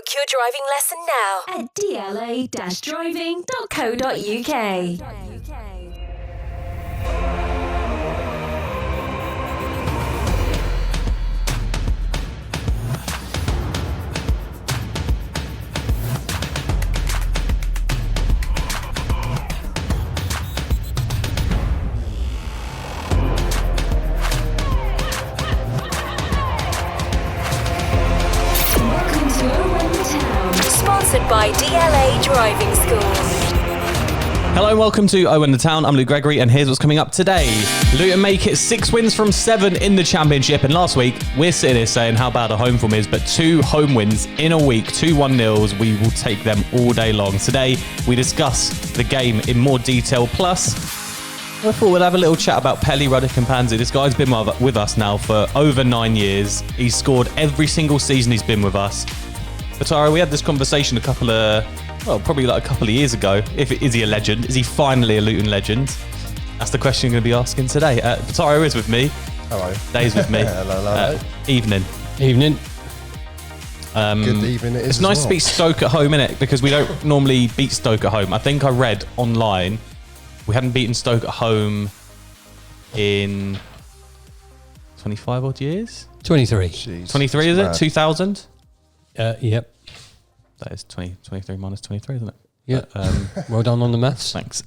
Book your driving lesson now at dla-driving.co.uk. Sponsored by DLA Driving School. Hello and welcome to Oh in the Town. I'm Luke Gregory and here's what's coming up today. Luton make it 6 wins from 7 in the Championship, and last week we're sitting here saying how bad a home form is, but 2 home wins in a week, 2 1-0s, we will take them all day long. Today we discuss the game in more detail, plus I thought we'd have a little chat about Pelly Ruddock and Mpanzu. This guy's been with us now for over 9 years. He's scored every single season he's been with us. But Tara, we had this conversation probably like a couple of years ago. Is he a legend? Is he finally a Luton legend? That's the question I'm going to be asking today. Tara is with me. Hello. Dave's with me. Hello. Evening. Evening. Good evening. It's nice to beat Stoke at home, innit? Because we don't normally beat Stoke at home. I think I read online we hadn't beaten Stoke at home in 25 odd years. 23. Jeez, 23 is it? 2000. Yep. That is 23 minus 23, isn't it? Yeah. But, well done on the maths. Thanks.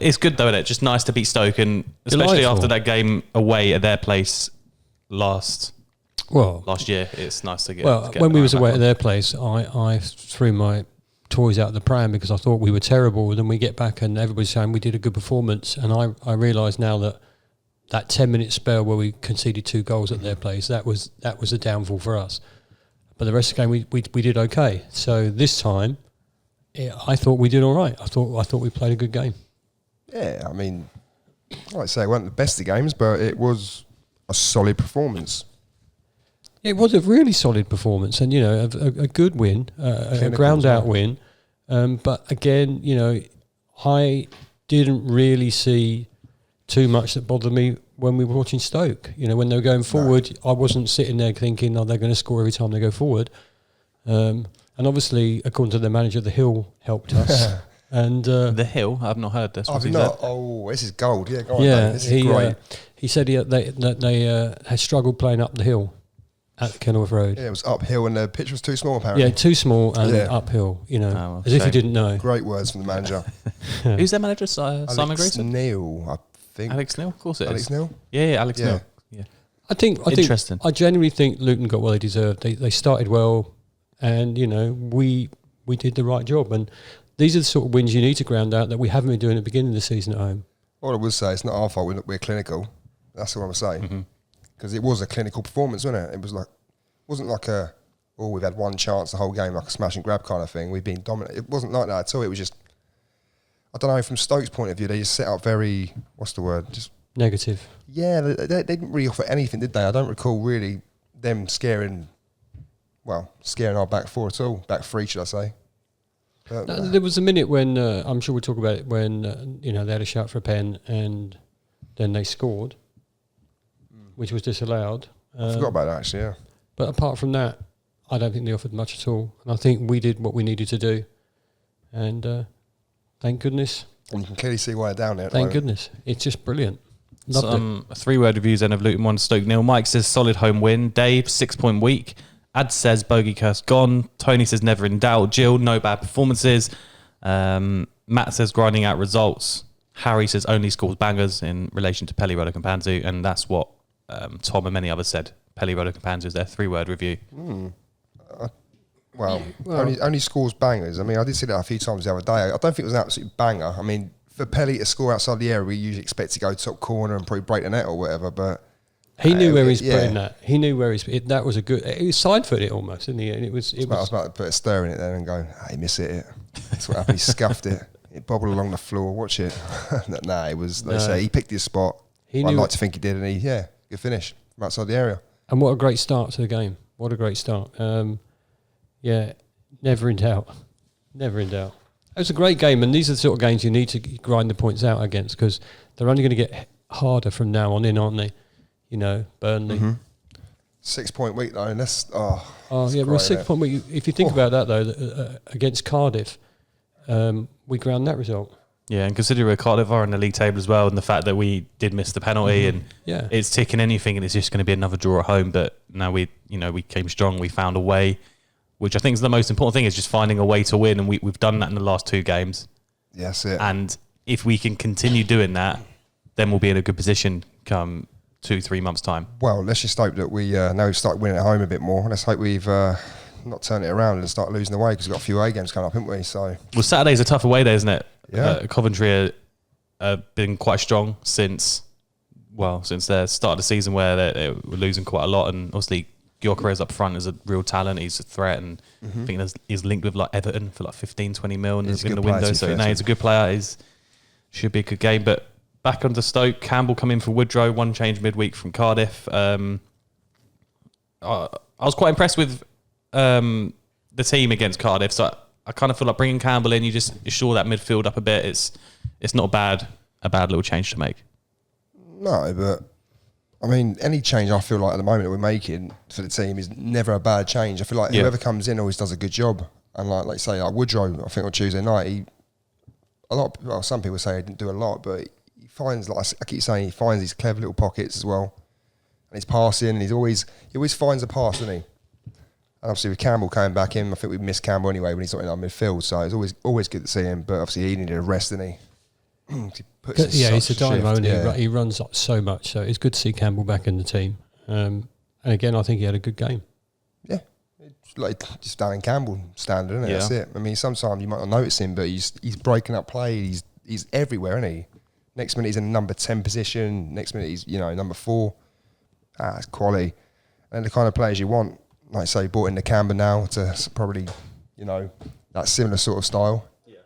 It's good though, isn't it? Just nice to beat Stoke, and especially Delightful. after that game away at their place last year. It's nice to get. When we was away at their place, I threw my toys out of the pram because I thought we were terrible. And then we get back and everybody's saying we did a good performance, and I realise now that 10-minute spell where we conceded 2 goals at their place, that was a downfall for us. But the rest of the game, we did okay. So this time, I thought we did all right. I thought we played a good game. Yeah, I mean, I'd say it wasn't the best of games, but it was a solid performance. It was a really solid performance, and a good win, a ground-out win. But again, I didn't really see too much that bothered me when we were watching Stoke. When they were going forward, I wasn't sitting there thinking, they're going to score every time they go forward. And obviously, according to the manager, the Hill helped us. And the Hill, I've not heard this. I've not. Oh, this is gold. Yeah, go on. Yeah, Dave. This is great. He said they had struggled playing up the hill at the Kenilworth Road. Yeah, it was uphill and the pitch was too small, apparently. Yeah, too small and uphill, as if he didn't know. Great words from the manager. Who's their manager? Simon Alex Grayson? Neil, I think. Alex Neil? Of course it is. Alex Neil? Yeah, Alex Neil. Yeah. I think I genuinely think Luton got what they deserved. They started well, and we did the right job. And these are the sort of wins you need to ground out that we haven't been doing at the beginning of the season at home. All I would say, it's not our fault. We're clinical. That's what I'm saying. Because it was a clinical performance, wasn't it? Wasn't like we've had one chance the whole game, like a smash and grab kind of thing. We've been dominant. It wasn't like that at all. It was just, I don't know, from Stoke's point of view, they just set up very, what's the word? Just negative. Yeah, they didn't really offer anything, did they? I don't recall really them scaring our back four at all. Back three, should I say. But, there was a minute when, I'm sure we'll talk about it, when, they had a shout for a pen and then they scored, which was disallowed. I forgot about that, actually, yeah. But apart from that, I don't think they offered much at all. And I think we did what we needed to do. And thank goodness. And you can clearly see why they're down there. Thank goodness. It's just brilliant. Loved it. 3-word reviews then of Luton 1, Stoke 0. Mike says solid home win. Dave, 6-point week. Ad says bogey curse gone. Tony says never in doubt. Jill, no bad performances. Matt says grinding out results. Harry says only scores bangers in relation to Pelly Ruddock and Mpanzu. And that's what Tom and many others said. Pelly Ruddock and Mpanzu is their 3-word review. Only scores bangers. I mean, I did see that a few times the other day. I don't think it was an absolute banger. I mean, for Pelly to score outside the area, we usually expect to go top corner and probably break the net or whatever, but he knew where he's putting that. He knew where that was a good. He was side-footed almost, didn't he? And I was about to put a stir in it there and go, he missed it. That's what happened. He scuffed it. It bobbled along the floor. Watch it. It was. They say he picked his spot. I'd like to think he did, and good finish from outside the area. And what a great start to the game. What a great start. Never in doubt. Never in doubt. It was a great game, and these are the sort of games you need to grind the points out against because they're only going to get harder from now on in, aren't they? Burnley. 6-point week though, and that's yeah, well, 6 point week. If you think about that though, against Cardiff, we ground that result. Yeah, and considering Cardiff are in the league table as well, and the fact that we did miss the penalty, and it's ticking anything, and it's just going to be another draw at home. But now we came strong. We found a way, which I think is the most important thing, is just finding a way to win, and we've done that in the last 2 games. Yes, it. And if we can continue doing that, then we'll be in a good position come 2-3 months' time. Well, let's just hope that we now we've started winning at home a bit more. Let's hope we've not turned it around and start losing away, because we've got a few away games coming up, haven't we? So well, Saturday's a tough away day, isn't it? Yeah. Coventry have been quite strong since their start of the season, where they were losing quite a lot, and obviously Gyökeres up front is a real talent. He's a threat, and I think he's linked with like Everton for like 15-20 mil in the window. So he's a good player. Should be a good game. But back onto Stoke, Campbell come in for Woodrow, one change midweek from Cardiff. I was quite impressed with the team against Cardiff. So I kind of feel like bringing Campbell in, you shore that midfield up a bit. It's not a bad little change to make. No, but I mean, any change I feel like at the moment that we're making for the team is never a bad change. I feel like whoever comes in always does a good job. And like say, like Woodrow, I think on Tuesday night, some people say he didn't do a lot, but he finds, like I keep saying, he finds these clever little pockets as well. And he's passing, and he always finds a pass, doesn't he? And obviously with Campbell coming back in, I think we missed Campbell anyway when he's not in our midfield, so it's always good to see him. But obviously he needed a rest, didn't he? He's a dynamo, isn't he? He runs up so much, so it's good to see Campbell back in the team. And again, I think he had a good game. Yeah, it's like just Darren Campbell standard, isn't it? Yeah. That's it. I mean, sometimes you might not notice him, but he's breaking up play. He's everywhere, isn't he? Next minute he's in number 10 position. Next minute he's number 4. It's quality, and the kind of players you want. Like I say, brought in Nakamba now to probably, that similar sort of style. Yeah.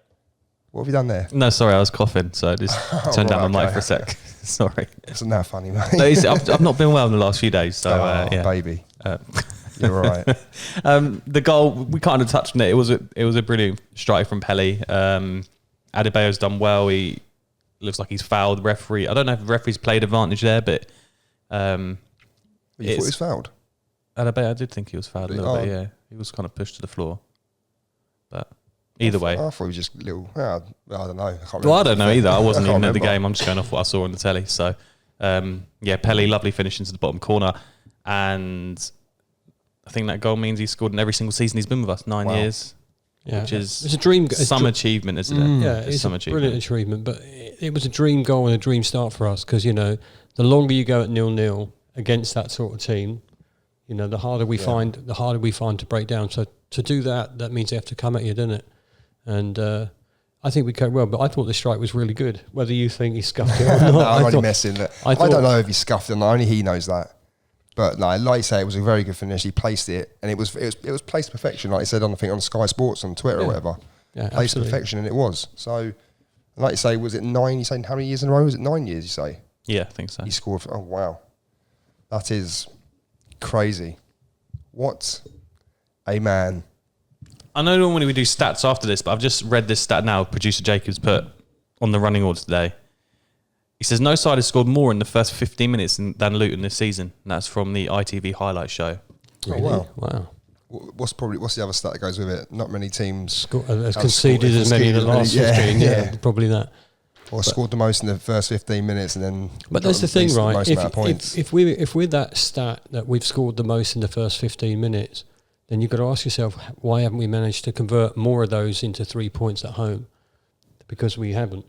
What have you done there? No, sorry, I was coughing, so I just turned down the mic for a sec. Sorry. It's not funny, mate. No, I've not been well in the last few days, so baby. You're all right. The goal, we kind of touched on it. It was a brilliant strike from Pelly. Adebayo's done well. He looks like he's fouled the referee. I don't know if the referee's played advantage there, but you thought he was fouled? I did think he was fouled a little bit, yeah. He was kind of pushed to the floor. But either way. I thought he was just a little, I don't know. I don't know either. I wasn't even at the game. I'm just going off what I saw on the telly. So, Pelly, lovely finish into the bottom corner. And I think that goal means he's scored in every single season he's been with us, 9 years. Yeah, which is it's a dream. Achievement, isn't it? Yeah, it's a brilliant achievement. But it was a dream goal and a dream start for us, because, the longer you go at 0-0 against that sort of team, the harder we find to break down. So to do that means they have to come at you, doesn't it? And I think we coped well, but I thought the strike was really good. Whether you think he scuffed it or not, no, I'm only messing. I don't know if he scuffed it or not. Only he knows that. But like you say, it was a very good finish. He placed it, and it was placed to perfection. Like I said on Sky Sports on Twitter or whatever. Yeah, placed to perfection, and it was. So, like you say, was it 9? You saying how many years in a row? Was it 9 years? You say? Yeah, I think so. He scored. Oh wow, that is crazy. What a man. I know normally we do stats after this, but I've just read this stat now. Producer Jacobs put on the running order today. He says no side has scored more in the first 15 minutes than Luton this season. And that's from the ITV highlight show. Really? Oh, wow. What's the other stat that goes with it? Not many teams has conceded as many in the last 15. Yeah, probably that. Or scored the most in the first 15 minutes, and then. But that's the thing, right? If we're that stat that we've scored the most in the first 15 minutes, then you've got to ask yourself, why haven't we managed to convert more of those into 3 points at home? Because we haven't.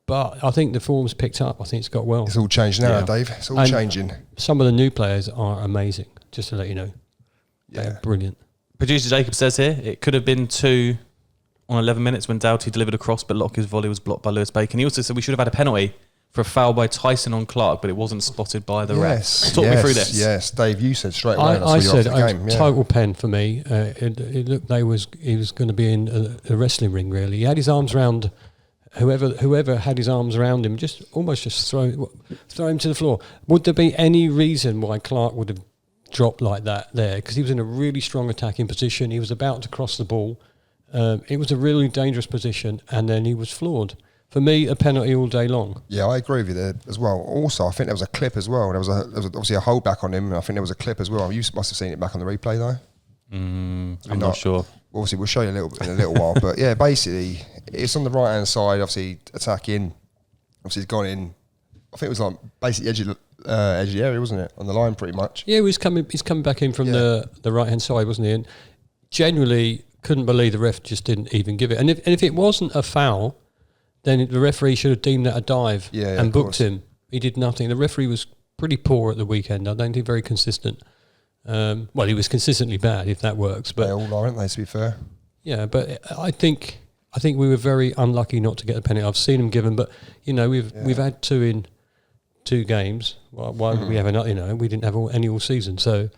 But I think the form's picked up. I think it's got well. It's all changed now, Dave. It's all changing. Some of the new players are amazing, just to let you know. Yeah. They're brilliant. Producer Jacob says here, it could have been 2 on 11 minutes when Doughty delivered a cross, but Lockie's volley was blocked by Lewis Bacon. He also said we should have had a penalty for a foul by Tyson on Clark, but it wasn't spotted by the ref. Talk me through this. Yes, Dave, you said straight away. I said total pen for me. It looked he was going to be in a wrestling ring, really. He had his arms around whoever had his arms around him, just throw him to the floor. Would there be any reason why Clark would have dropped like that there? Because he was in a really strong attacking position. He was about to cross the ball. It was a really dangerous position, and then he was floored For me, a penalty all day long. Yeah, I agree with you there as well. Also, I think there was a clip as well. There was obviously a holdback on him, and I think there was a clip as well. You must have seen it back on the replay though. I'm not sure. Obviously, we'll show you in a little while. But yeah, basically, it's on the right hand side. Obviously, attacking. Obviously, he's gone in. I think it was like basically edge of the area, wasn't it? On the line, pretty much. Yeah, he's coming back in from the right hand side, wasn't he? And generally, couldn't believe the ref just didn't even give it. And if it wasn't a foul, then the referee should have deemed that a dive and booked him. He did nothing. The referee was pretty poor at the weekend. I don't think very consistent. Well, he was consistently bad, if that works. But they all are, aren't they, to be fair? Yeah, but I think we were very unlucky not to get a penalty. I've seen him given, but we've had 2 in 2 games. Why would we have another? We didn't have any all season, so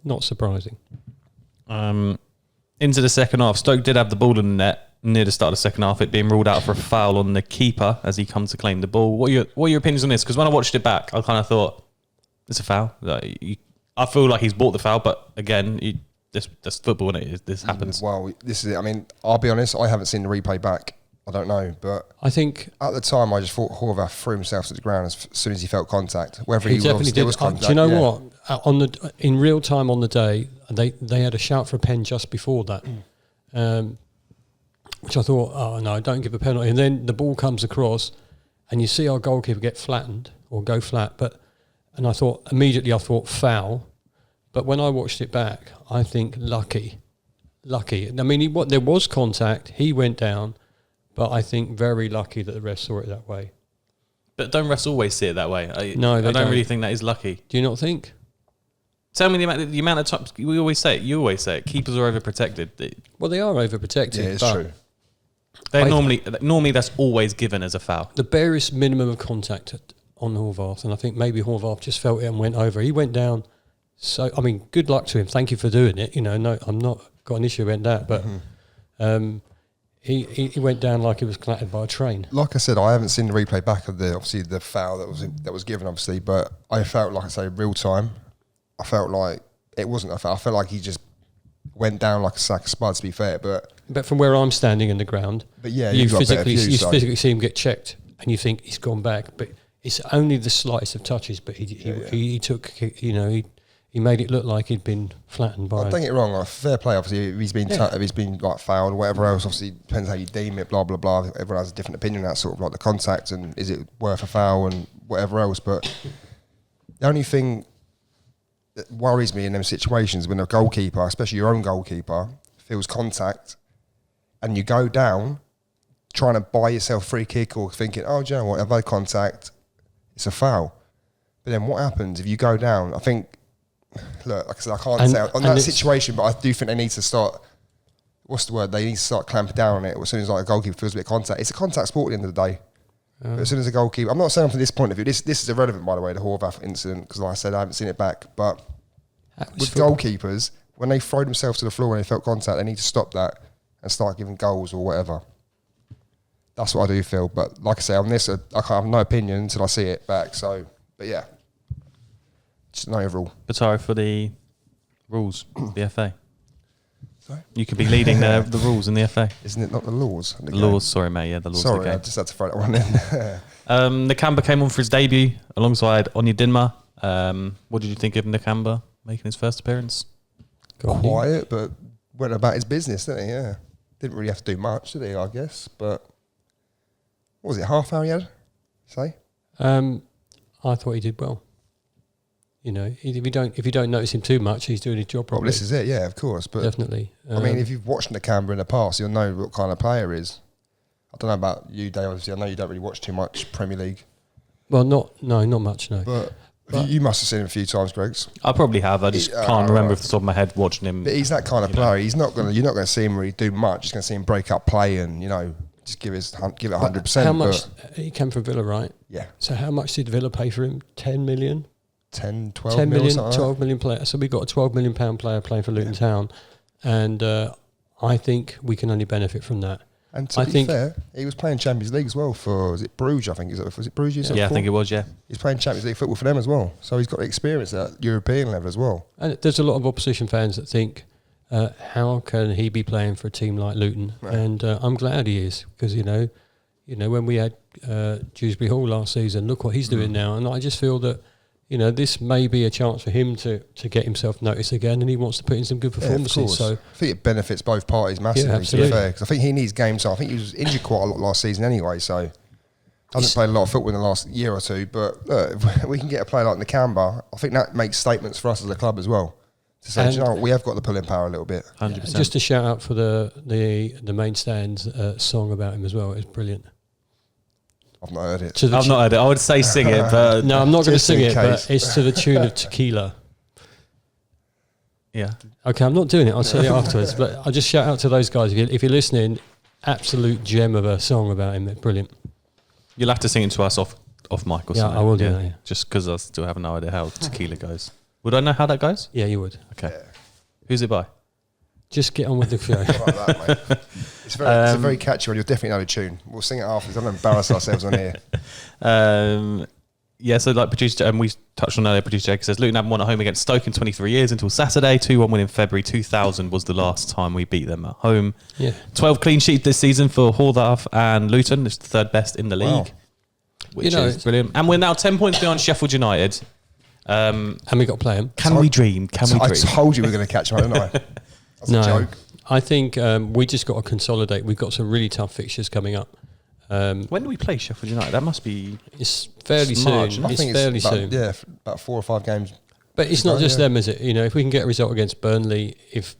not surprising. Into the second half, Stoke did have the ball in the net near the start of the second half, it being ruled out for a foul on the keeper as he comes to claim the ball. What are your opinions on this? Because when I watched it back, I kind of thought, it's a foul. I feel like he's bought the foul, but again, that's football, isn't it? This happens. Well, this is it. I mean, I'll be honest, I haven't seen the replay back. I don't know, but I think at the time I just thought Horvath threw himself to the ground as soon as he felt contact. Whether he definitely did. Was contact. Do you know what? In real time on the day, they had a shout for a pen just before that, which I thought, oh no, don't give a penalty. And then the ball comes across, and you see our goalkeeper get flattened or go flat. And I thought immediately, foul. But when I watched it back, I think lucky. I mean, there was contact. He went down. But I think very lucky that the refs saw it that way. But don't refs always see it that way? I don't really think that is lucky. Do you not think? Tell me the amount of times you always say it. Keepers are overprotected. Well, they are overprotected. Yeah, it's true. They normally that's always given as a foul. The barest minimum of contact on Horvath, and I think maybe Horvath just felt it and went over. He went down. So I mean, good luck to him. Thank you for doing it. No, I'm not got an issue with that, but. He went down like he was clattered by a train. Like I said, I haven't seen the replay back of the foul that was given, obviously, but I felt like I say real time. I felt like it wasn't a foul. I felt like he just went down like a sack of spuds. To be fair, but from where I'm standing in the ground, you physically see him get checked, and you think he's gone back, but it's only the slightest of touches. But he took He made it look like he'd been flattened by. Don't get it wrong. Like, fair play. Obviously, if he's been like fouled, whatever else. Obviously, depends how you deem it. Blah blah blah. Everyone has a different opinion on that sort of like the contact and is it worth a foul and whatever else. But the only thing that worries me in them situations when a goalkeeper, especially your own goalkeeper, feels contact and you go down trying to buy yourself a free kick or thinking, oh, do you know what? If I contact, it's a foul. But then what happens if you go down? I think. Look, like I said, I can't say on that situation, but I do think they need to start. What's the word? They need to start clamping down on it as soon as like a goalkeeper feels a bit of contact. It's a contact sport at the end of the day. But as soon as a goalkeeper, I'm not saying from this point of view. This is irrelevant, by the way, the Horvath incident, because like I said, I haven't seen it back. But with goalkeepers, when they throw themselves to the floor when they felt contact, they need to stop that and start giving goals or whatever. That's what I do feel. But like I say, on this, I have no opinion until I see it back. So, but yeah. Just no overall. Batara for the rules, the FA. Sorry? You could be leading the rules in the FA. Isn't it not the laws? The laws, sorry mate, yeah, the laws. Sorry, I just had to throw that one in. Nakamba came on for his debut alongside Onyedinma. What did you think of Nakamba making his first appearance? Quiet, but went about his business, didn't he? Yeah. Didn't really have to do much, did he, I guess? But what was it, half hour he had? Say? I thought he did well. You know, if you don't notice him too much, he's doing his job properly. Well, this is it, yeah, of course. But definitely. I mean, if you've watched Nakamba in the past, you'll know what kind of player he is. I don't know about you, Dave. Obviously, I know you don't really watch too much Premier League. Well, not much, no. But you must have seen him a few times, Greggs. I probably have. I just can't remember off the top of my head watching him. But he's that kind of player. He's not going. You're not going to see him really do much. You're going to see him break up play and just give it 100%. How much? He came from Villa, right? Yeah. So how much did Villa pay for him? 10 million. 10, 12 10 million, million, 12 million player. So we got a £12 million player playing for Luton Town, and I think we can only benefit from that. And to be fair, he was playing Champions League as well for, was it Bruges, I think? Was it Bruges? Yeah, I think it was, yeah. He's playing Champions League football for them as well. So he's got experience at European level as well. And there's a lot of opposition fans that think, how can he be playing for a team like Luton? Right. And I'm glad he is, because, when we had Dewsbury Hall last season, look what he's doing now. And I just feel that, this may be a chance for him to get himself noticed again, and he wants to put in some good performances. So I think it benefits both parties massively, to be fair, because I think he needs game time. I think he was injured quite a lot last season anyway, so hasn't played a lot of football in the last year or two. But look, if we can get a player like Nakamba, I think that makes statements for us as a club as well. To say, do you know what, we have got the pulling power a little bit. 100%. Just a shout out for the main stand's song about him as well. It's brilliant. I've not heard it. I've not heard it. I would say sing it, but no, I'm not going to Just sing in it. case. But it's to the tune of Tequila. yeah. Okay, I'm not doing it. I'll tell you afterwards. But I'll just shout out to those guys. If you're listening, absolute gem of a song about him. Brilliant. You'll have to sing it to us off mic or something. I will do that, yeah. Just because I still have no idea how Tequila goes. Would I know how that goes? Yeah, you would. Okay. Yeah. Who's it by? Just get on with the show. Like that, mate. It's a very catchy one. You'll definitely know the tune. We'll sing it afterwards. I don't embarrass ourselves on here. Yeah, so like producer, and we touched on earlier, producer Jake says, Luton haven't won at home against Stoke in 23 years until Saturday. 2-1 win in February 2000 was the last time we beat them at home. Yeah. 12 clean sheets this season for Horvath and Luton. It's the third best in the league, which is brilliant. And we're now 10 points behind Sheffield United. And we got to play them. Can we dream? Can we I dream? told you we were going to catch them, didn't I? That's a joke. I think we just got to consolidate. We've got some really tough fixtures coming up. When do we play Sheffield United? That must be... It's fairly March, soon. I It's think fairly about, soon. Yeah, about 4 or 5 games. But it's not just them, is it? If we can get a result against Burnley, it's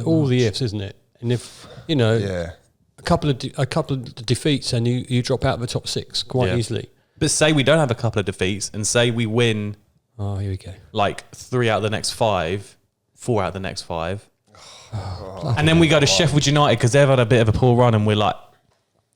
all the ifs, isn't it? And if Yeah. a couple of defeats and you drop out of the top 6 quite easily. But say we don't have a couple of defeats and say we win Oh, here we go. like 3 out of the next 5, 4 out of the next 5. And then we go to Sheffield United because they've had a bit of a poor run and we're like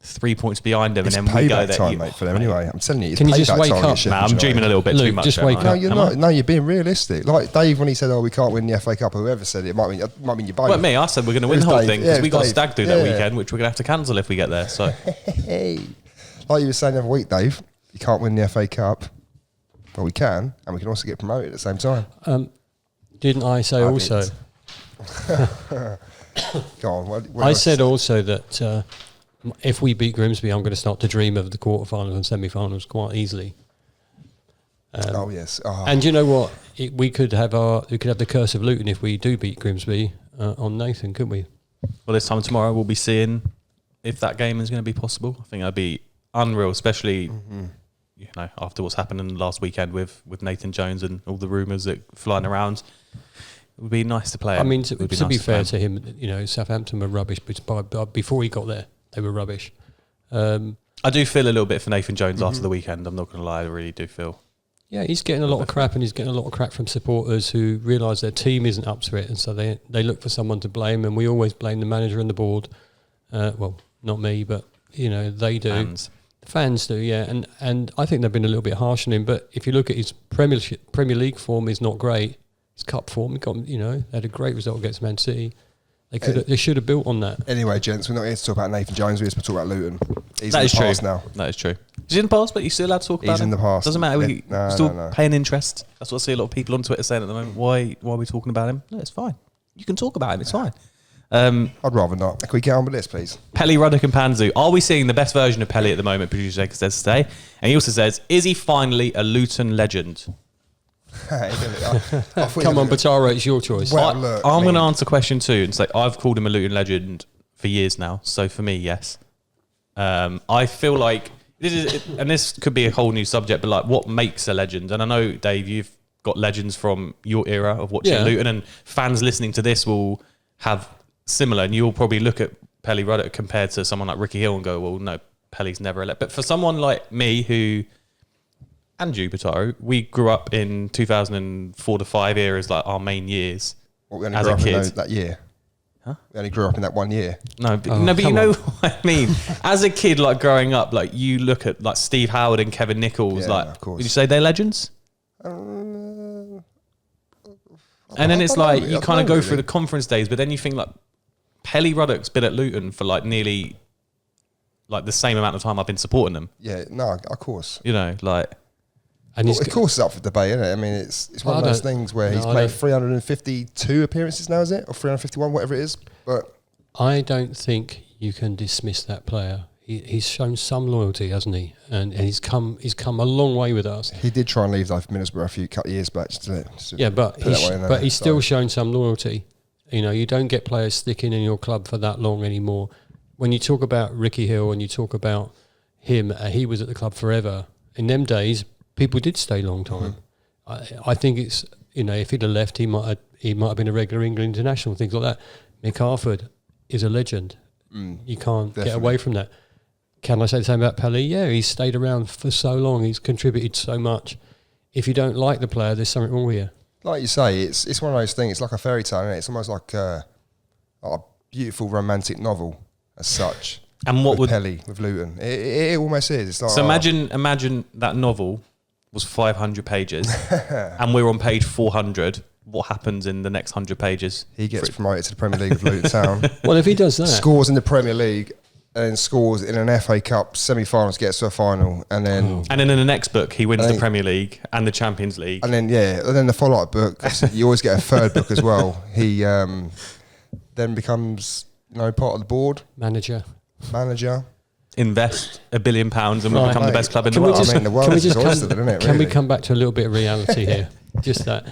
3 points behind them. It's And then we go payback there. time, mate, for them anyway. I'm telling you, it's Can you payback just wake time up? at Sheffield Nah, I'm United. dreaming a little bit too Luke, much. just there, wake aren't No, I? you're Am not. I? No, you're being realistic. Like Dave, when he said, "Oh, we can't win the FA Cup," or whoever said it, might mean you both. Well, me, I said we're going to win the It was whole Dave. thing because Yeah, we got a Dave. stag do that Yeah. weekend, which we're going to have to cancel if we get there. So Hey, like you were saying the other week, Dave, you can't win the FA Cup. Well, we can, and we can also get promoted at the same time. Didn't I say also? Go on. I said also that if we beat Grimsby, I'm going to start to dream of the quarterfinals and semi-finals quite easily. oh yes. Oh. And you know what? We could have the curse of Luton if we do beat Grimsby on Nathan, couldn't we? well, this time tomorrow we'll be seeing if that game is going to be possible. I think that'd be unreal, especially after what's happened in the last weekend with Nathan Jones and all the rumours that flying around. It would be nice to play. I mean, to It would be nice fair play. to him, Southampton were rubbish, but before he got there, they were rubbish. I do feel a little bit for Nathan Jones after the weekend. I'm not going to lie, I really do feel. Yeah, he's getting a lot of crap, and he's getting a lot of crap from supporters who realise their team isn't up to it, and so they look for someone to blame, and we always blame the manager and the board. Well, not me, but they do. Fans. The fans do, yeah, and I think they've been a little bit harsh on him. But if you look at his Premier League form, is not great. His cup form, they had a great result against Man City. They should have built on that. Anyway, gents, we're not here to talk about Nathan Jones. We're here to talk about Luton. He's That in is the true. past now. That is true. He's in the past, but you're still allowed to talk about He's him. in the past. Doesn't matter. We No, still no. paying interest. That's what I see a lot of people on Twitter saying at the moment. Why are we talking about him? No, it's fine. You can talk about him. It's fine. I'd rather not. Can we get on with this, please? Pelly Ruddock and Mpanzu. Are we seeing the best version of Pelly at the moment? Producer Jacob says today. And he also says, is he finally a Luton legend? Come on, Batara, it's your choice. Well, look, I'm I mean- going to answer question 2 and say I've called him a Luton legend for years now. So for me, yes. I feel like this could be a whole new subject, but like what makes a legend? And I know, Dave, you've got legends from your era of watching Luton, and fans listening to this will have similar, and you'll probably look at Pelly Ruddock compared to someone like Ricky Hill and go, well, no, Pelly's never elect. But for someone like me who, and you, Bataro, we grew up in 2004 to 5 eras, like our main years Well, we only as grew a up in kid. that year. Huh? We only grew up in that 1 year. No, but, Oh, but you come know on. what I mean. As a kid, like growing up, like you look at like Steve Howard and Kevin Nichols, Yeah, like, of course. would you say they're legends? And then it's I don't like know, you I kind of don't go know, through really. the conference days, but then you think like Pelly Ruddock's been at Luton for like nearly like the same amount of time I've been supporting them. Yeah, no, of course. You know, like And Well, he's of course, it's up for debate, isn't it? I mean, it's one I of those don't- things where no, he's I played don't- 352 appearances now, is it? Or 351, whatever it is. But I don't think you can dismiss that player. he's shown some loyalty, hasn't he? And he's come a long way with us. He did try and leave though for Middlesbrough a couple of years back. But he's still shown some loyalty. You know, you don't get players sticking in your club for that long anymore. When you talk about Ricky Hill and you talk about him, he was at the club forever. In them days, people did stay a long time. I think it's, you know, if he'd have left, he might have been a regular England international, things like that. Mick Harford is a legend. You can't get away from that. Can I say the same about Pelly? Yeah, he's stayed around for so long. He's contributed so much. If you don't like the player, there's something wrong with you. Like you say, it's one of those things. It's like a fairy tale, isn't it? It's almost like a beautiful romantic novel as such. And what would Pelly with Luton? It almost is. It's like, so imagine that novel was 500 pages, and we're on page 400. What happens in the next 100 pages? He gets promoted to the Premier League with Luton Town. Well, if he does that, scores in the Premier League and scores in an FA Cup semi-finals, gets to a final, and then in the next book he wins the Premier League and the Champions League, and then the follow-up book. You always get a third book as well. He then becomes part of the board, manager. Invest £1 billion and we'll become the best club in the world. The world is exhausted, isn't it? Can we come back to a little bit of reality here? Just that.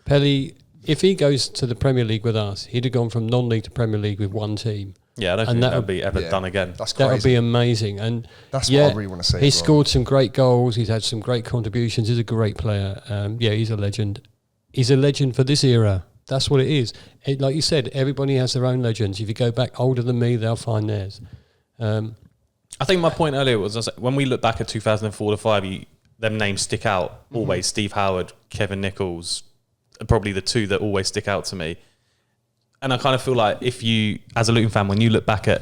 Pelly, if he goes to the Premier League with us, he'd have gone from non-league to Premier League with one team. Yeah, I don't think that would be ever done again. That's crazy. That would be amazing. And that's what I really want to see. He's scored some great goals. He's had some great contributions. He's a great player. He's a legend. He's a legend for this era. That's what it is. Like you said, everybody has their own legends. If you go back older than me, they'll find theirs. I think my point earlier was when we look back at 2004 to 5, them names stick out always. Steve Howard, Kevin Nichols, are probably the two that always stick out to me. And I kind of feel like if you, as a Luton fan, when you look back at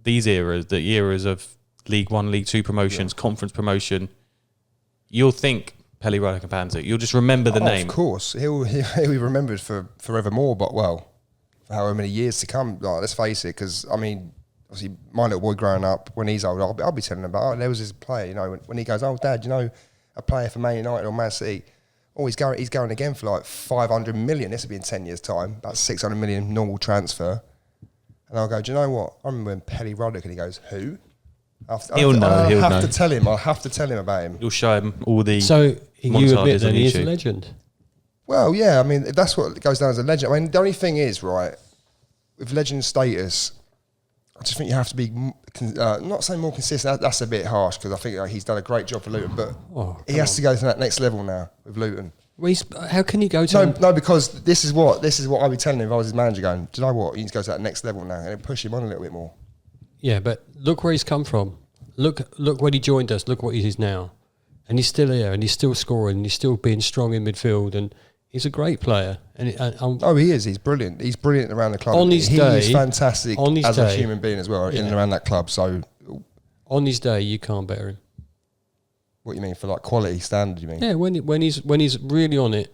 these eras, the eras of League One, League Two promotions, conference promotion, you'll think Pelly Ruddock and Mpanzu. You'll just remember the name. Of course, he'll be remembered for forevermore. But for however many years to come. Like, let's face it, because I mean, obviously, my little boy growing up, when he's old, I'll be telling him about. There was this player, when he goes, "Oh, Dad, a player for Man United or Man City." Oh, he's going again for like 500 million. This will be in 10 years' time. About 600 million normal transfer. And I'll go, do you know what? I remember when Pelly Ruddock, and he goes, who? He'll know. I'll have to tell him. I'll have to tell him about him. You'll show him all the. So you admit that he is a YouTube. legend. Well, yeah. I mean, that's what goes down as a legend. I mean, the only thing is, right, with legend status, I just think you have to be, not saying more consistent. That's a bit harsh because I think he's done a great job for Luton, but he has to go to that next level now with Luton. How can he go to? No, because this is what I'd be telling him if I was his manager. Going, do you know what? He needs to go to that next level now and push him on a little bit more. Yeah, but look where he's come from. Look when he joined us. Look what he is now, and he's still here, and he's still scoring, and he's still being strong in midfield, and he's a great player. And he is. He's brilliant. He's brilliant around the club. On his day, he's fantastic as a human being as well in and around that club. So on his day, you can't better him. What you mean for like quality standard? You mean? Yeah, when he's really on it,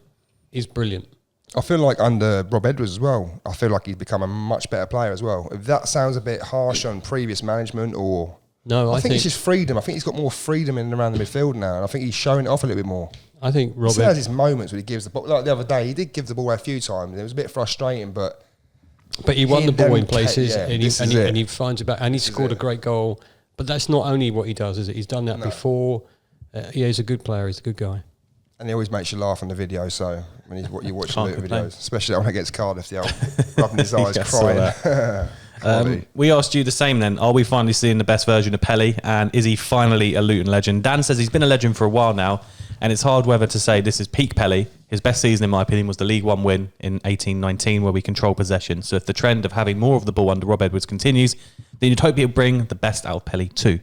he's brilliant. I feel like under Rob Edwards as well, I feel like he's become a much better player as well. If that sounds a bit harsh on previous management, or no, I think it's just freedom. I think he's got more freedom in and around the midfield now, and I think he's showing it off a little bit more. I think Rob He has his moments when he gives the ball. Like the other day, he did give the ball a few times. It was a bit frustrating, but he won the ball in places, and he finds it back, and he scored a great goal. But that's not only what he does, is it? He's done that before. He's a good player. He's a good guy. And he always makes you laugh on the video. So when you watch the videos, especially that one against Cardiff, the old rubbing his eyes, crying. We asked you the same then. Are we finally seeing the best version of Pelly? And is he finally a Luton legend? Dan says he's been a legend for a while now, and it's hard whether to say this is peak Pelly. His best season, in my opinion, was the League One win in 18-19, where we control possession. So if the trend of having more of the ball under Rob Edwards continues, then you'd hope he'll bring the best out of Pelly too.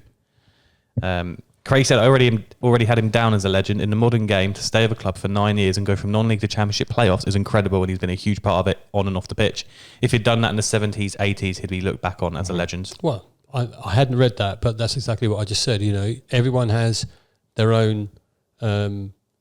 Craig said, I already had him down as a legend. In the modern game, to stay with a club for 9 years and go from non-league to championship playoffs is incredible, and he's been a huge part of it on and off the pitch. If he'd done that in the 70s, 80s, he'd be looked back on as a legend. Well, I hadn't read that, but that's exactly what I just said. Everyone has their own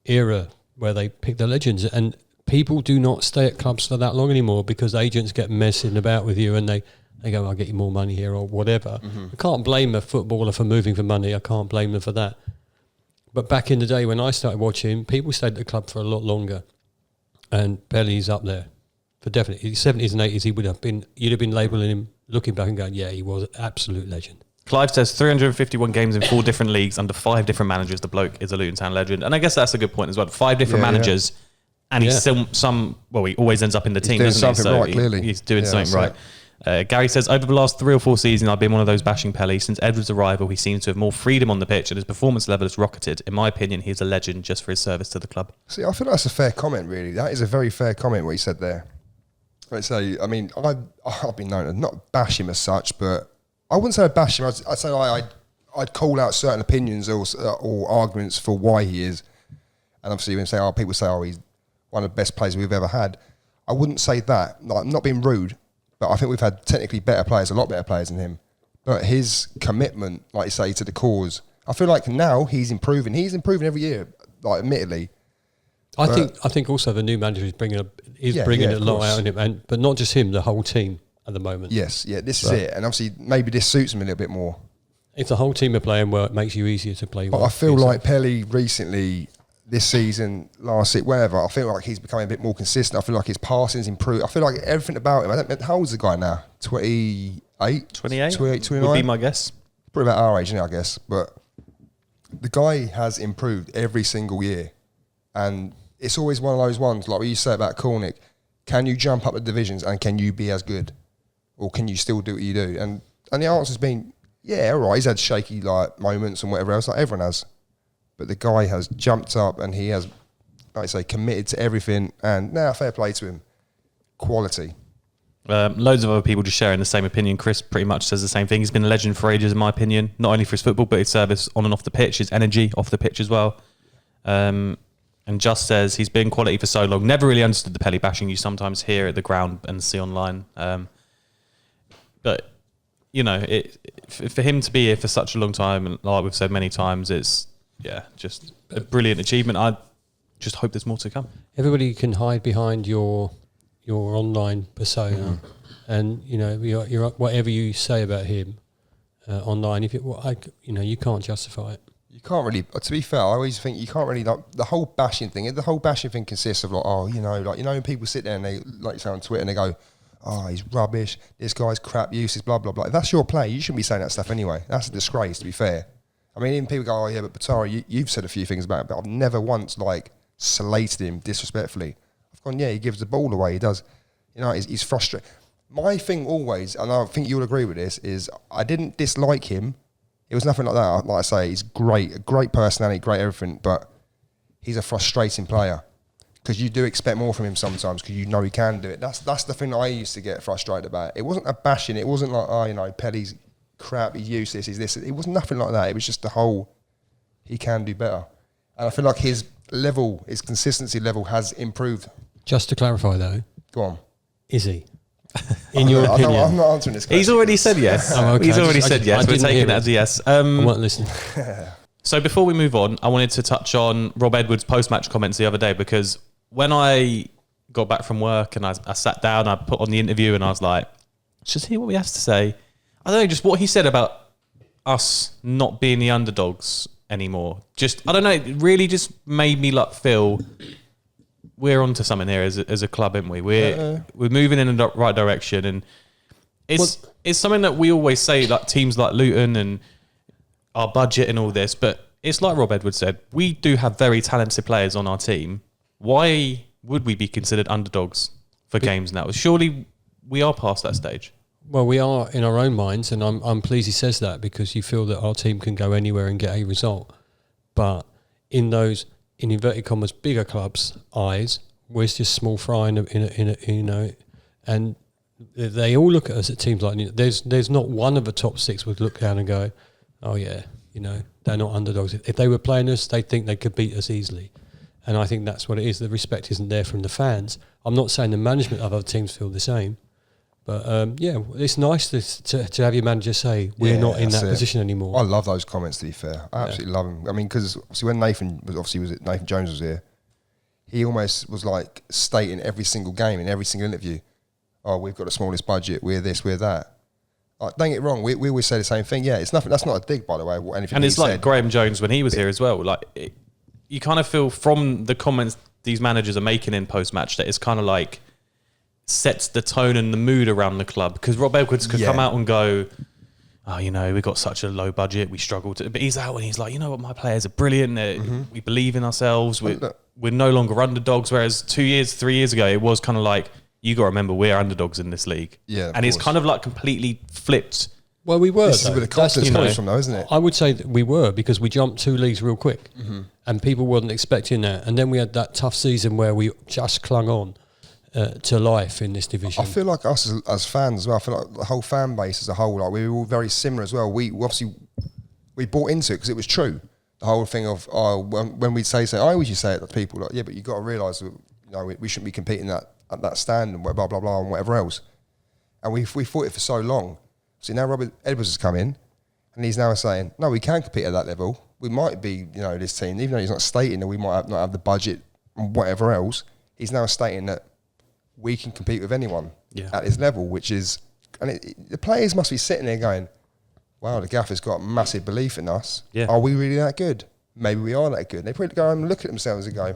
era where they pick their legends, and people do not stay at clubs for that long anymore because agents get messing about with you, and they go, I'll get you more money here or whatever. I can't blame a footballer for moving for money. I can't blame them for that. But back in the day when I started watching, people stayed at the club for a lot longer. And Pelly's up there for definitely. In the 70s and 80s, you'd have been labelling him, looking back and going, yeah, he was an absolute legend. Clive says 351 games in 4 different leagues under 5 different managers. The bloke is a Luton Town legend. And I guess that's a good point as well. 5 different managers. And he's he always ends up in the team, doing doesn't he? something right, clearly. He's doing something right. Gary says, over the last 3 or 4 seasons, I've been one of those bashing Pelly. Since Edward's arrival, he seems to have more freedom on the pitch and his performance level has rocketed. In my opinion, he's a legend just for his service to the club. See, I feel that's a fair comment, really. That is a very fair comment, what he said there. I'd say, I mean, I've been known to not bash him as such, but I wouldn't say I bash him. I'd say I'd call out certain opinions or arguments for why he is. And obviously, when people say, he's one of the best players we've ever had, I wouldn't say that. Like, I'm not being rude, but I think we've had technically better players, a lot better players than him. But his commitment, like you say, to the cause, I feel like now he's improving. He's improving every year, like admittedly. I think also the new manager is bringing a lot out in him, but not just him, the whole team at the moment. Yes, this is it. And obviously, maybe this suits him a little bit more. If the whole team are playing well, it makes you easier to play well. But I feel like Pelly recently, this season, last season, whatever, I feel like he's becoming a bit more consistent. I feel like his passing's improved. I feel like everything about him, how old's the guy now? 28? 28? 29? Would be my guess. Probably about our age, I guess. But the guy has improved every single year. And it's always one of those ones, like what you say about Cornick, can you jump up the divisions and can you be as good? Or can you still do what you do? And the answer's been, yeah, all right, he's had shaky moments and whatever else, like everyone has. But the guy has jumped up and he has, like I say, committed to everything. And now, fair play to him. Quality. Loads of other people just sharing the same opinion. Chris pretty much says the same thing. He's been a legend for ages, in my opinion. Not only for his football, but his service on and off the pitch, his energy off the pitch as well. And Just says he's been quality for so long. Never really understood the Pelly bashing you sometimes hear at the ground and see online. But, you know, for him to be here for such a long time, and like we've said many times, it's, just a brilliant achievement. I just hope there's more to come. Everybody can hide behind your online persona, and you're whatever you say about him online. You can't justify it. You can't really. To be fair, I always think you can't really. The whole bashing thing. The whole bashing thing consists of when people sit there and they say on Twitter and they go, "Oh, he's rubbish. This guy's crap, useless, blah blah blah." If that's your play, you shouldn't be saying that stuff anyway. That's a disgrace. To be fair, I mean, even people go, "Oh yeah, but Batara, you've said a few things about it," but I've never once slated him disrespectfully. I've gone, yeah, he gives the ball away. He does. He's frustrated. My thing always, and I think you'll agree with this, is I didn't dislike him. It was nothing like that. Like I say, he's great, a great personality, great everything, but he's a frustrating player because you do expect more from him sometimes because he can do it. That's the thing that I used to get frustrated about. It wasn't a bashing. It wasn't like, Pelly's crap, he's useless, he's this. It was nothing like that. It was just the whole, he can do better. And I feel like his consistency level has improved. Just to clarify though. Go on. Is he? In your opinion? I'm not answering this question. He's already said yes. Okay. He's already said yes. We're taking it as a yes. I won't listen. So before we move on, I wanted to touch on Rob Edwards' post-match comments the other day, because when I got back from work and I sat down, I put on the interview and I was like, just hear what he has to say. I don't know, just what he said about us not being the underdogs anymore. Just, I don't know, it really just made me feel we're onto something here as a club, aren't we? We're moving in the right direction, and it's something that we always say, like teams like Luton and our budget and all this, but it's like Rob Edwards said, we do have very talented players on our team. Why would we be considered underdogs for games now? Surely we are past that stage. Well, we are in our own minds, and I'm pleased he says that, because you feel that our team can go anywhere and get a result. But in those, in inverted commas, bigger clubs' eyes, we're just small fry in a and they all look at us at teams like, there's not one of the top six would look down and go, oh yeah, they're not underdogs. If they were playing us, they think they could beat us easily. And I think that's what it is. The respect isn't there from the fans. I'm not saying the management of other teams feel the same, but it's nice to have your manager say we're not in that position anymore. I love those comments, to be fair. I absolutely love them. I mean, because obviously when Nathan Jones was here, he almost was like stating every single game in every single interview, oh, we've got the smallest budget, we're this, we're that. Like, don't get it wrong, we always say the same thing. Yeah, it's nothing. That's not a dig, by the way. And it's like Graham Jones when he was here as well. Like, you kind of feel from the comments these managers are making in post-match that it's kind of like sets the tone and the mood around the club. Because Rob Edwards could come out and go, oh, we've got such a low budget, we struggle to. But he's out and he's like, you know what, my players are brilliant. We believe in ourselves. We're no longer underdogs. Whereas 3 years ago, it was kind of like, you got to remember, we're underdogs in this league. Yeah, and it's kind of like completely flipped. Well, we were. This is where the confidence comes from, though, isn't it? I would say that we were, because we jumped 2 leagues real quick, and people wasn't expecting that. And then we had that tough season where we just clung on to life in this division. I feel like us as fans as well. I feel like the whole fan base as a whole, like we were all very similar as well. We obviously bought into it because it was true. The whole thing of when we'd say, I always used to say it to people like, yeah, but you got to realise that we shouldn't be competing at that stand and blah blah blah and whatever else. And we fought it for so long. So now Robert Edwards has come in, and he's now saying, no, we can compete at that level. We might be, this team, even though he's not stating that we might not have the budget and whatever else. He's now stating that we can compete with anyone at this level, which is, and the players must be sitting there going, wow, the gaffer's got massive belief in us. Yeah. Are we really that good? Maybe we are that good. And they probably go and look at themselves and go,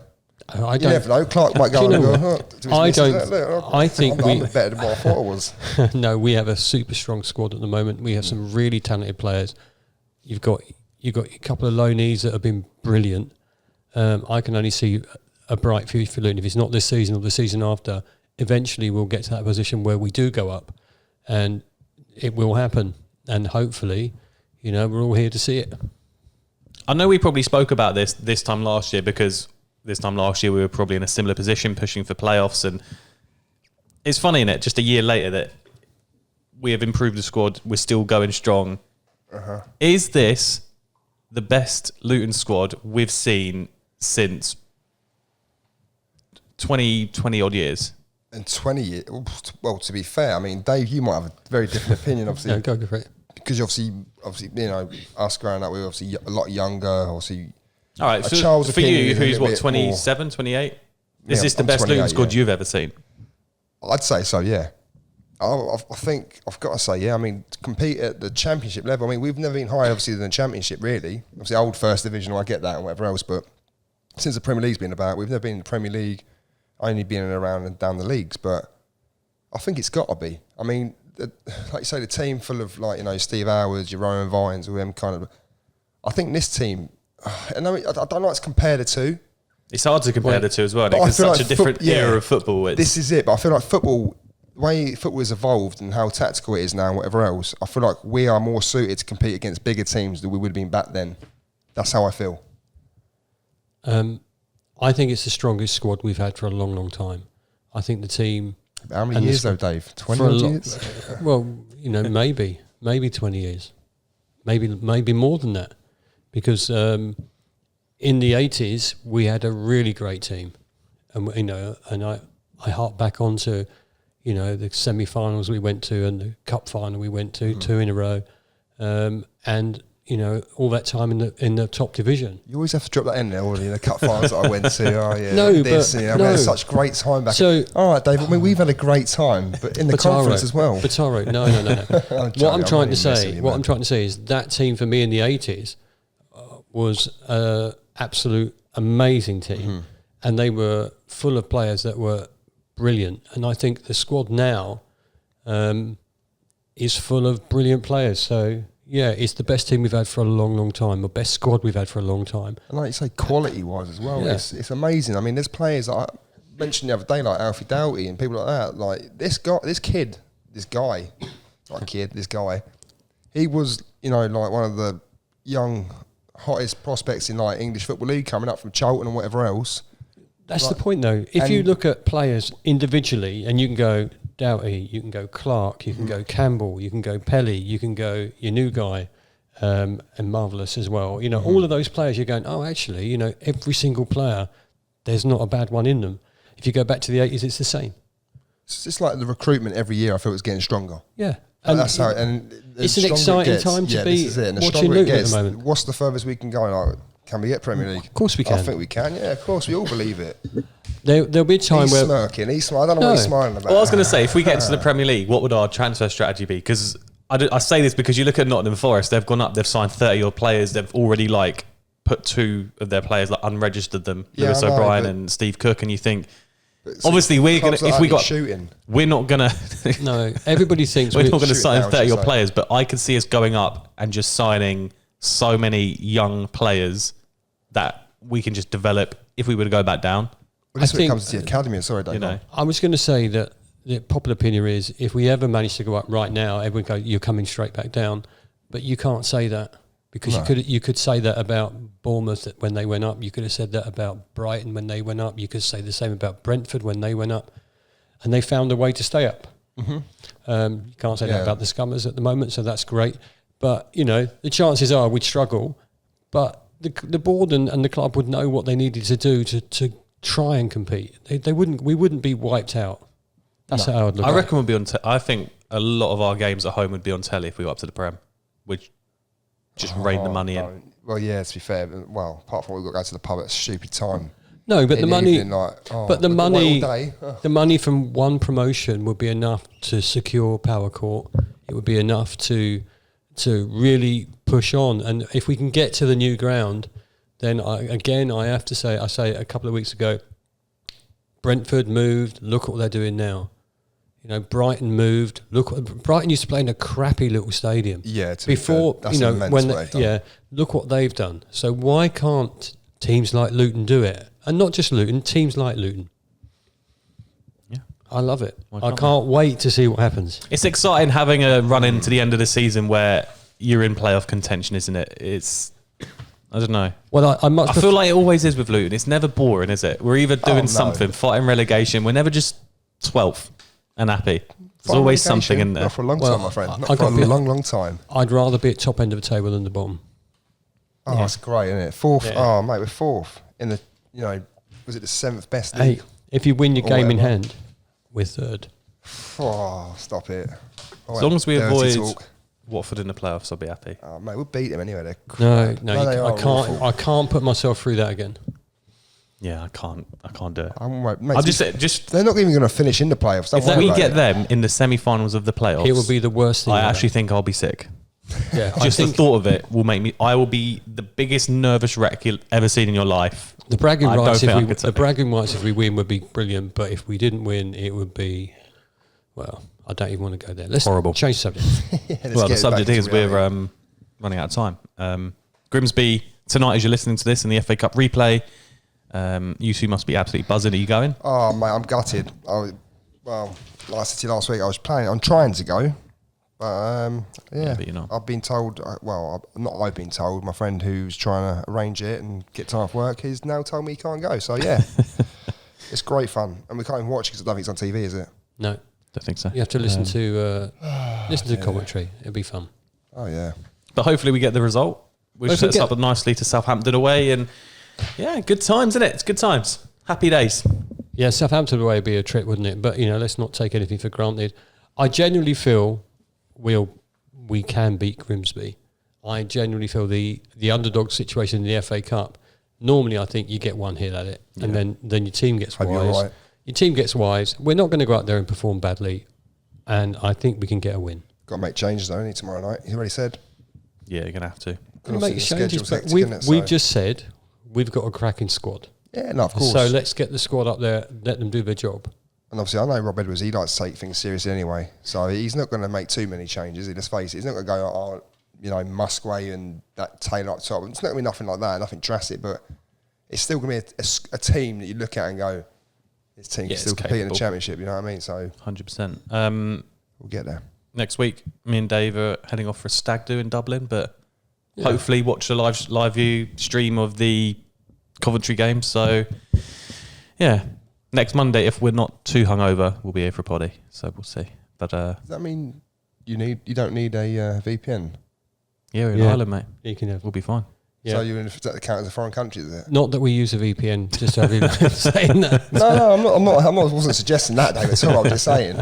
you never know. Clark might go and go, I think I'm better than what I thought I was. No, we have a super strong squad at the moment. We have some really talented players. You've got a couple of loanees that have been brilliant. I can only see a bright future for Luton. If it's not this season or the season after, eventually we'll get to that position where we do go up, and it will happen. And hopefully, we're all here to see it. I know we probably spoke about this time last year, because this time last year we were probably in a similar position, pushing for playoffs. And it's funny, isn't it? Just a year later that we have improved the squad. We're still going strong. Is this the best Luton squad we've seen since 20 odd years? In 20 years, well, to be fair, I mean, Dave, you might have a very different opinion, obviously. No, go for it. Because obviously, us growing up, we were obviously a lot younger. Obviously, all right. So for you, who's what, 27, 28? Is this the best Luton squad you've ever seen? I'd say so. Yeah. I think I've got to say, yeah. I mean, to compete at the Championship level. I mean, we've never been higher, obviously, than the Championship. Really, obviously, old First Division. I get that and whatever else, but since the Premier League's been about, we've never been in the Premier League. Only being around and down the leagues, but I think it's got to be. I mean, like you say, the team full of Steve Howards, your Rowan Vines, all them kind of. I think this team, I don't know. It's compare the two. It's hard to compare the two as well, because it's such a different era of football. This is it, but I feel like football, the way football has evolved and how tactical it is now, and whatever else. I feel like we are more suited to compete against bigger teams than we would have been back then. That's how I feel. I think it's the strongest squad we've had for a long, long time. I think the team... How many years though, Dave? 20 years? Well, maybe 20 years. Maybe more than that. Because in the 80s, we had a really great team. And, and I hark back onto, the semi-finals we went to and the cup final we went to, 2 in a row. And... all that time in the top division. You always have to drop that in there, already in the cup finals that I went to. Oh yeah, no, we had such great time back. So, all right, David. I mean, we've had a great time, but in the conference as well. Bataro, no. What I'm trying to say is that team for me in the 80s was an absolute amazing team, and they were full of players that were brilliant. And I think the squad now is full of brilliant players. So. Yeah, it's the best team we've had for a long, long time, or best squad we've had for a long time. And like you say, quality-wise as well, it's amazing. I mean, there's players that I mentioned the other day, like Alfie Doughty and people like that. Like this guy, he was, like one of the young, hottest prospects in like English Football League, coming up from Charlton and whatever else. That's the point, though. If you look at players individually, and you can go Doughty, you can go Clark, you can go Campbell, you can go Pelly, you can go your new guy, and Marvellous as well. All of those players, you're going, oh, actually, every single player, there's not a bad one in them. If you go back to the 80s, it's the same. It's just like the recruitment every year, I feel it's getting stronger. Yeah. And that's how. And it's an exciting time to be watching Luton at the moment. What's the furthest we can go? Like, can we get Premier League? Of course we can. I think we can. Yeah, of course. We all believe it. There'll be a time where... He's smiling. I don't know what he's smiling about. Well, I was going to say, if we get to the Premier League, what would our transfer strategy be? Because I say this because you look at Nottingham Forest, they've gone up, they've signed 30-odd players, they've already put 2 of their players, unregistered them, Lewis O'Brien and Steve Cook, and you think, Obviously, we're gonna clubs if we that got shooting. we're not gonna No, everybody thinks we're not gonna Shoot sign down, 30 should odd say. players, but I could see us going up and just signing so many young players that we can just develop if we were to go back down. Well, this I when it think- comes to the academy. Sorry, Dave. You know, I was going to say that the popular opinion is if we ever manage to go up right now, everyone go, you're coming straight back down. But you can't say that because you could say that about Bournemouth when they went up. You could have said that about Brighton when they went up. You could say the same about Brentford when they went up. And they found a way to stay up. You can't say that about the Scummers at the moment, so that's great. But, you know, the chances are we'd struggle. But the board and the club would know what they needed to do to try and compete. We wouldn't be wiped out. That's how I would look I at reckon we'll be on. I think a lot of our games at home would be on telly if we got up to the Prem, which just rain the money in. Well, yeah. To be fair, well, apart from we've got to go to the pub at a stupid time. No, but in the money, evening, but the we've got money, one all day. the money from one promotion would be enough to secure Power Court. It would be enough to really push on. And if we can get to the new ground, then I have to say, I say a couple of weeks ago, Brentford moved. Look at what they're doing now. You know, Brighton moved. Brighton used to play in a crappy little stadium. Yeah, to before be fair, that's you know immense when what they've done. look what they've done. So why can't teams like Luton do it? And not just Luton, teams like Luton. Yeah. I love it. Why I can't can't wait to see what happens. It's exciting having a run into the end of the season where you're in playoff contention, isn't it? It's, I don't know. Well, I I feel like it always is with Luton. It's never boring, is it? We're either doing no. something, fighting relegation. We're never just 12th and happy. There's Fighting always relegation? something in there. Not for a long time, my friend. Not I for a got a bit- long time. I'd rather be at top end of the table than the bottom. Oh, that's great, isn't it? Fourth. Yeah. Oh, mate, we're fourth in the. You know, was it the 7th best Hey, league? if you win your Or game in whatever. hand, we're third. Oh, stop it. As long as we Dirty avoid talk. Watford in the playoffs, I'll be happy. Oh, mate, we'll beat them anyway. They're No, crap. no, they I are can't. awful. I can't put myself through that again. Yeah, I can't do it. Mate, I'm just they're not even going to finish in the playoffs. Don't if worry we about get it. them in the semi-finals of the playoffs, It will be the worst thing. I ever. actually think I'll be sick. yeah. Just the thought of it will make me. I will be the biggest nervous wreck you'll ever seen in your life. the bragging I don't rights. think I If we, could the take it. bragging rights if we win would be brilliant, but if we didn't win, it would be. Well, I don't even want to go there. Let's Horrible. change subject. Yeah, let's Well, the get subject back to is we're reality. running out of time. Grimsby tonight, as you're listening to this in the FA Cup replay. You two must be absolutely buzzing. Are you going? Oh, mate, I'm gutted. Well, like I said to you last week, I was planning on trying to go. But, yeah, but you're not. I've been told, I've been told, my friend who's trying to arrange it and get time off work, he's now told me he can't go. So, yeah, it's great fun. And we can't even watch it because I don't think it's on TV, is it? No, Don't think so. you have to listen to commentary. It'll be fun. Oh, yeah. But hopefully we get the result, which If we sets get- up nicely to Southampton away. And yeah, good times, isn't it? It's good times. Happy days. Yeah, Southampton away would be a trip, wouldn't it? But let's not take anything for granted. I genuinely feel we can beat Grimsby. I genuinely feel the underdog situation in the FA Cup. Normally, I think you get one hit at it, and then your team gets Hope you're wise. right. Your team gets wise. We're not going to go out there and perform badly, and I think we can get a win. Got to make changes, though, ain't he, tomorrow night? He already said. Yeah, you're going to have to. And Make obviously the changes, schedule's but hectic, we've, isn't it? we've So- just said we've got a cracking squad. Yeah, no, of course. So let's get the squad up there, let them do their job. And obviously, I know Rob Edwards, he likes to take things seriously anyway. So he's not going to make too many changes. Let's face it, he's not going to go, Musgrave and that Taylor up top. It's not going to be nothing like that, nothing drastic, but it's still going to be a team that you look at and go, this team can it's still compete in the capable. championship, you know what I mean? So 100%. we'll get there. Next week, me and Dave are heading off for a stag do in Dublin, but hopefully watch the live view stream of the Coventry game. So, yeah, next Monday, if we're not too hungover, we'll be here for a poddy. So we'll see. But Does that mean you don't need a VPN? yeah, we're in Yeah. Ireland, mate. You can have. We'll be fine. Yeah. So you're in that count as a foreign country, is it? Not that we use a VPN, just to have you saying that. No, I wasn't suggesting that, David. That's all I was just saying.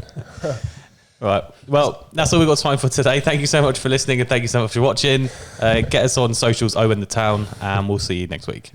All right. Well, that's all we've got time for today. Thank you so much for listening and thank you so much for watching. Get us on socials, Owen the Town, and we'll see you next week.